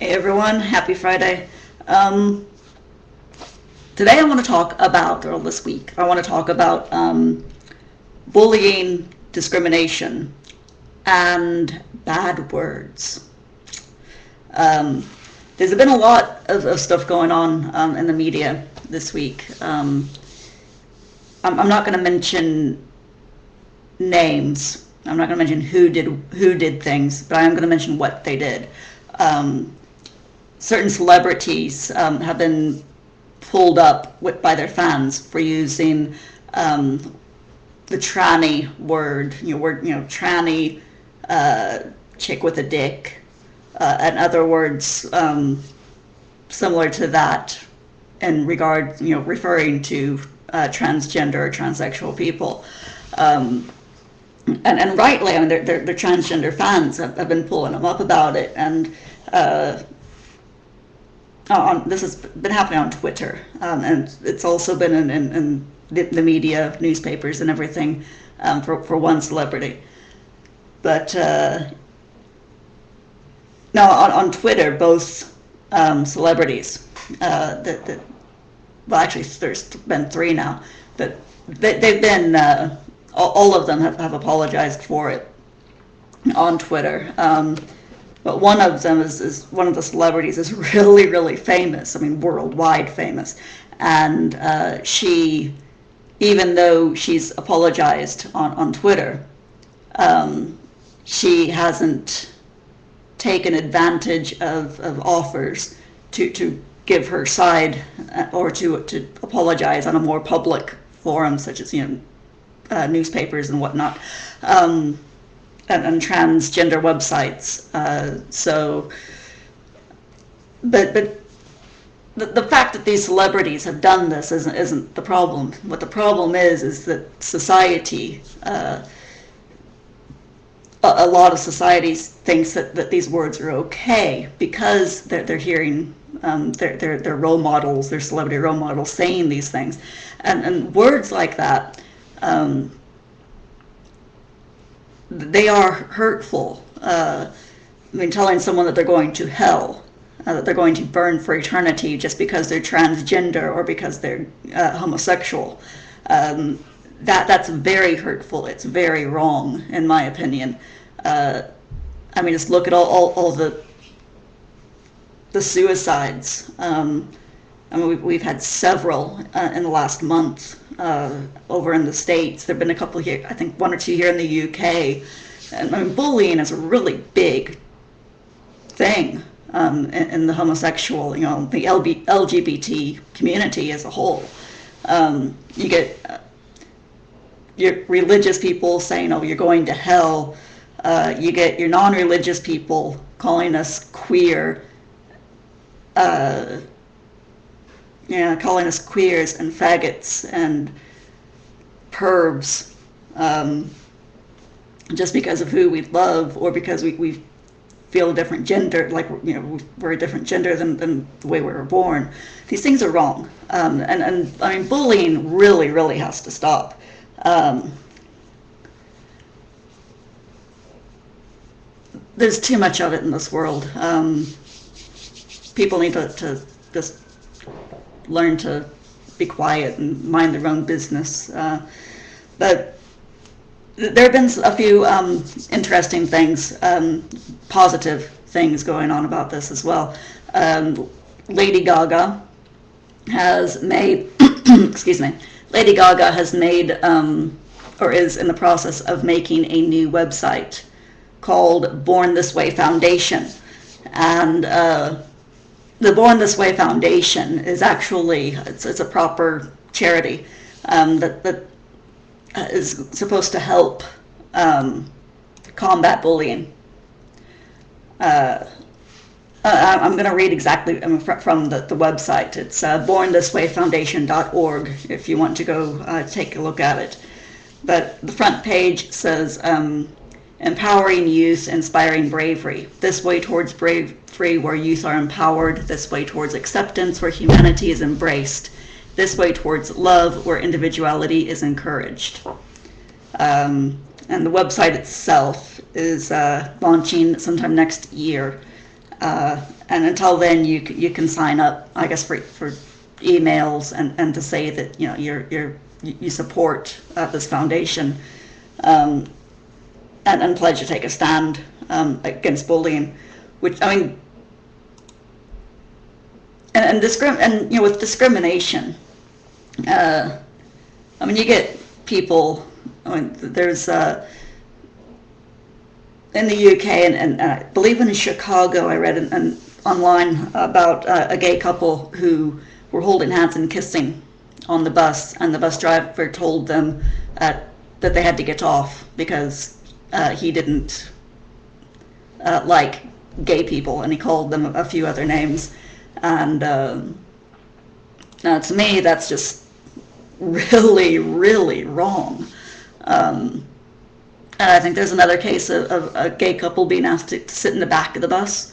Hey everyone, happy Friday. Um, Today I want to talk about, or this week, I want to talk about bullying, discrimination, and bad words. Um, there's been a lot of stuff going on in the media this week. I'm not going to mention names. I'm not going to mention who did things, but I am going to mention what they did. Um, Certain celebrities have been pulled up by their fans for using the tranny word, tranny, chick with a dick, and other words similar to that in regard, referring to transgender or transsexual people. And rightly, I mean, their transgender fans have been pulling them up about it, and this has been happening on Twitter, and it's also been in the media, newspapers, and everything for one celebrity. But now on Twitter, both celebrities, well, actually, there's been three now, but they've been, all of them have apologized for it on Twitter. But one of them is one of the celebrities is really, really famous. I mean, worldwide famous. And she, even though she's apologized on Twitter, she hasn't taken advantage of offers to give her side or to apologize on a more public forum, such as newspapers and whatnot. And transgender websites. But the fact that these celebrities have done this isn't the problem. What the problem is that society, a lot of societies thinks that these words are okay because they're hearing their role models, their celebrity role models saying these things, and words like that. They are hurtful. I mean, telling someone that they're going to hell, that they're going to burn for eternity just because they're transgender or because they're homosexual, that's very hurtful. It's very wrong, in my opinion. I mean, just look at all the suicides. I mean, we've had several in the last month over in the States. There have been a couple here, I think one or two here in the UK. And I mean, bullying is a really big thing in the homosexual, the LGBT community as a whole. You get your religious people saying, "Oh, you're going to hell." You get your non-religious people calling us queer. Calling us queers and faggots and pervs, just because of who we love or because we feel a different gender, like we're a different gender than the way we were born. These things are wrong, and I mean, bullying really, really has to stop. There's too much of it in this world. People need to just learn to be quiet and mind their own business. But there have been a few interesting things, positive things going on about this as well. Lady Gaga has made, excuse me, Lady Gaga has made, or is in the process of making a new website called Born This Way Foundation. And the Born This Way Foundation is actually, it's a proper charity that is supposed to help combat bullying. I'm going to read exactly from the website. It's bornthiswayfoundation.org if you want to go take a look at it. But the front page says, empowering youth, inspiring bravery. This way towards bravery where youth are empowered. This way towards acceptance where humanity is embraced. This way towards love where individuality is encouraged. And the website itself is launching sometime next year. And until then, you can sign up, I guess, for emails and to say that you support this foundation, and pledge to take a stand against bullying, which I mean, and with discrimination, I mean, you get people. I mean, there's in the UK, and I believe in Chicago, I read online about a gay couple who were holding hands and kissing on the bus, and the bus driver told them that they had to get off because he didn't like gay people, and he called them a few other names. And now, to me, that's just really, really wrong. And I think there's another case of a gay couple being asked to sit in the back of the bus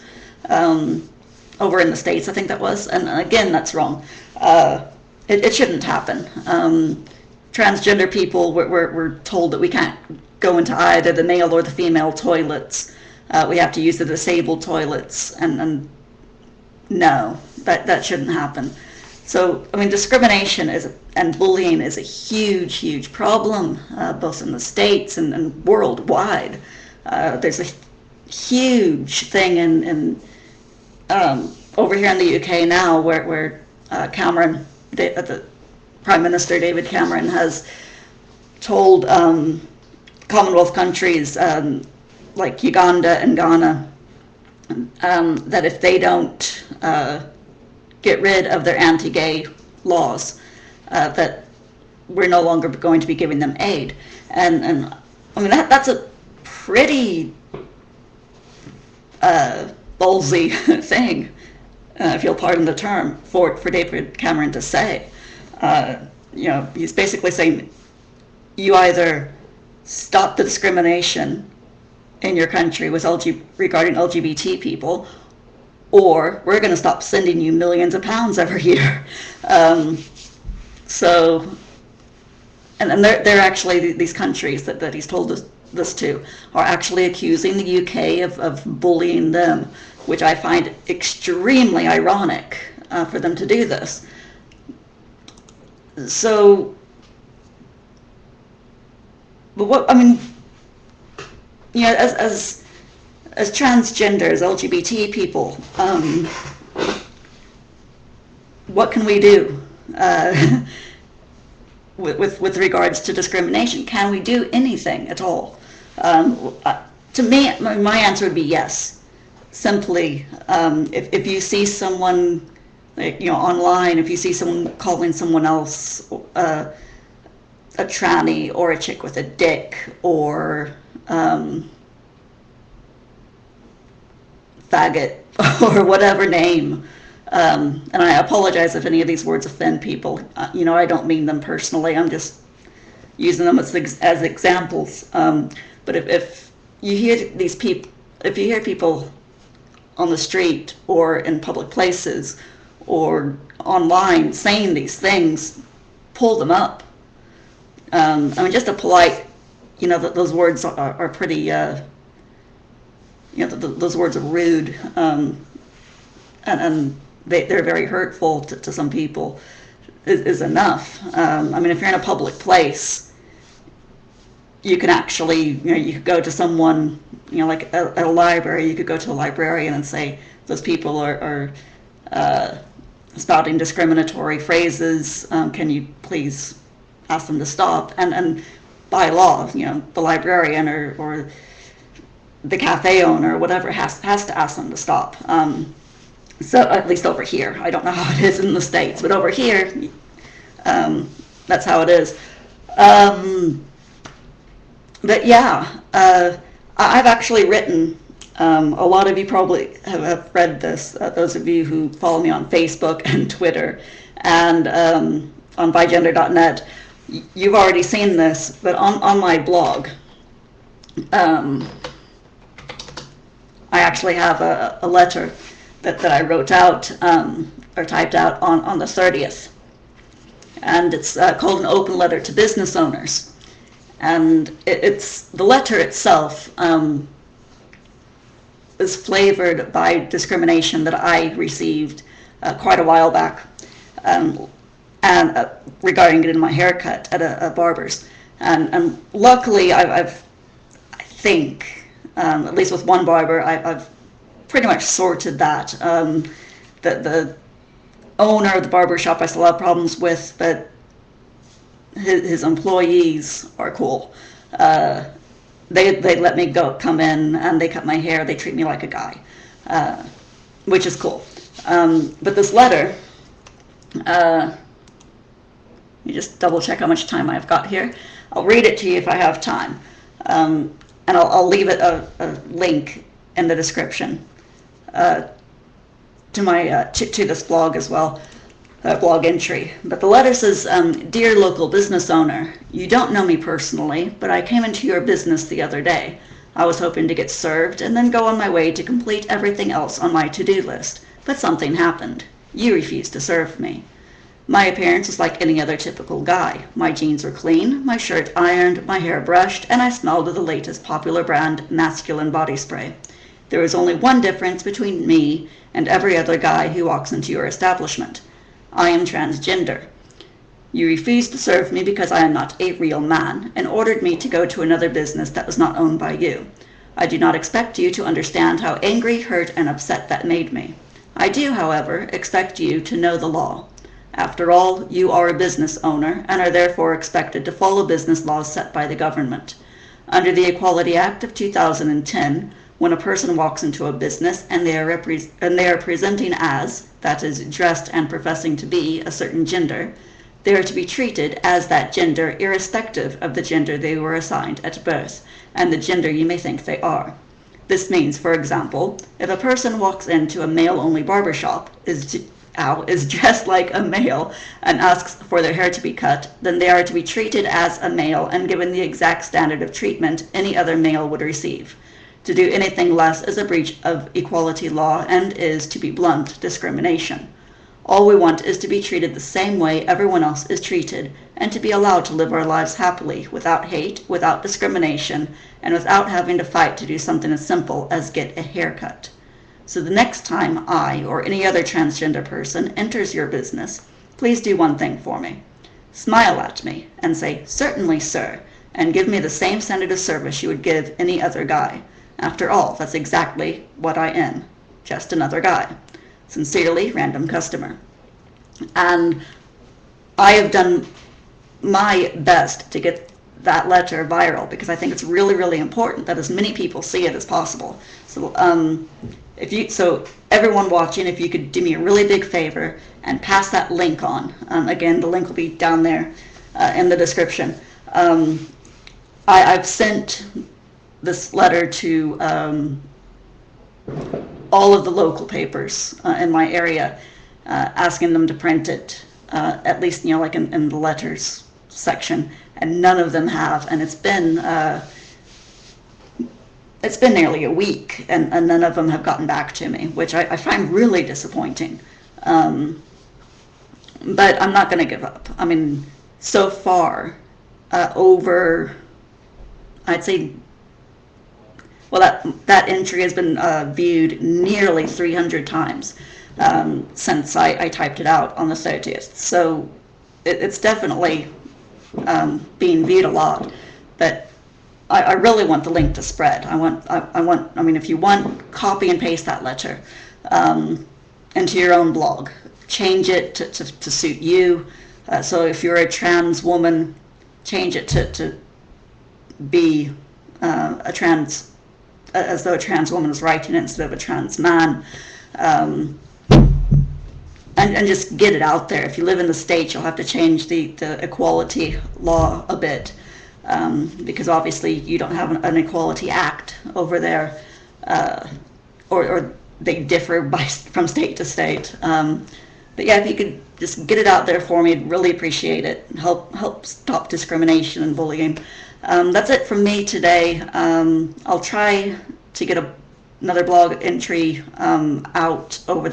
over in the States, I think that was. And again, that's wrong. It shouldn't happen. Transgender people, we're told that we can't go into either the male or the female toilets. We have to use the disabled toilets. And no, that shouldn't happen. So, I mean, discrimination and bullying is a huge, huge problem, both in the States and worldwide. There's a huge thing in over here in the UK now where Cameron, the Prime Minister David Cameron, has told Commonwealth countries like Uganda and Ghana that if they don't get rid of their anti-gay laws, that we're no longer going to be giving them aid. And I mean, that's a pretty ballsy thing, if you'll pardon the term, for David Cameron to say. He's basically saying, you either stop the discrimination in your country with regarding LGBT people, or we're going to stop sending you millions of pounds every year. So, and they're actually, these countries that he's told this to are actually accusing the UK of bullying them, which I find extremely ironic for them to do this. So, but what, I mean, as transgenders, LGBT people, what can we do with regards to discrimination? Can we do anything at all? To me, my answer would be yes. Simply, if you see someone, online, if you see someone calling someone else a tranny or a chick with a dick or faggot or whatever name, and I apologize if any of these words offend people. I don't mean them personally. I'm just using them as examples. But if you hear these people, if you hear people on the street or in public places or online saying these things, pull them up. I mean, just a polite, those words are pretty. Those words are rude, and they're very hurtful to some people, is enough. I mean, if you're in a public place, you can actually, you could go to someone, like at a library, you could go to a librarian and say, those people are spouting discriminatory phrases, can you please ask them to stop? And by law, the librarian or the cafe owner or whatever has to ask them to stop. So at least over here, I don't know how it is in the States, but over here, that's how it is. But yeah, I've actually written, a lot of you probably have read this, those of you who follow me on Facebook and Twitter and on bigender.net, you've already seen this, but on my blog, I actually have a letter that I wrote out or typed out on the 30th. And it's called An Open Letter to Business Owners. And it's the letter itself is flavored by discrimination that I received quite a while back, and regarding getting my haircut at a barber's. And luckily, I think, at least with one barber, I've pretty much sorted that. The owner of the barber shop I still have problems with, but his employees are cool. They let me come in, and they cut my hair. They treat me like a guy, which is cool. But this letter, let me just double check how much time I've got here. I'll read it to you if I have time, and I'll leave it a link in the description to my to this blog as well. Blog entry. But the letter says, "Dear local business owner, you don't know me personally, but I came into your business the other day. I was hoping to get served and then go on my way to complete everything else on my to-do list. But something happened. You refused to serve me. My appearance was like any other typical guy. My jeans were clean, my shirt ironed, my hair brushed, and I smelled of the latest popular brand masculine body spray. There was only one difference between me and every other guy who walks into your establishment. I am transgender. You refused to serve me because I am not a real man, and ordered me to go to another business that was not owned by you. I do not expect you to understand how angry, hurt, and upset that made me. I do, however, expect you to know the law. After all, you are a business owner and are therefore expected to follow business laws set by the government. Under the Equality Act of 2010, when a person walks into a business and they are presenting as, that is, dressed and professing to be, a certain gender, they are to be treated as that gender irrespective of the gender they were assigned at birth and the gender you may think they are. This means, for example, if a person walks into a male-only barbershop, is dressed like a male, and asks for their hair to be cut, then they are to be treated as a male and given the exact standard of treatment any other male would receive. To do anything less is a breach of equality law and is, to be blunt, discrimination. All we want is to be treated the same way everyone else is treated, and to be allowed to live our lives happily, without hate, without discrimination, and without having to fight to do something as simple as get a haircut. So the next time I, or any other transgender person, enters your business, please do one thing for me. Smile at me and say, 'Certainly, sir,' and give me the same standard of service you would give any other guy. After all, that's exactly what I am, just another guy. Sincerely, random customer." And I have done my best to get that letter viral because I think it's really, really important that as many people see it as possible. So, everyone watching, if you could do me a really big favor and pass that link on. Again, the link will be down there in the description. I've sent this letter to all of the local papers in my area, asking them to print it, at least, like in the letters section, and none of them have. And it's been nearly a week, and none of them have gotten back to me, which I find really disappointing. But I'm not going to give up. I mean, so far, over, I'd say, well, that entry has been viewed nearly 300 times since I typed it out on the 30th. So it's definitely being viewed a lot. But I really want the link to spread. I mean, if you want, copy and paste that letter into your own blog. Change it to suit you. So if you're a trans woman, change it to be as though a trans woman is writing it instead of a trans man. And just get it out there. If you live in the States, you'll have to change the equality law a bit. Because obviously you don't have an Equality Act over there, or they differ from state to state. But yeah, if you could just get it out there for me, I'd really appreciate it. Help stop discrimination and bullying. That's it from me today. I'll try to get another blog entry out over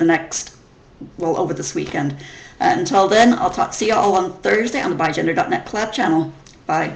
this weekend. Until then, I'll see you all on Thursday on the ByGender.net Collab channel. Bye.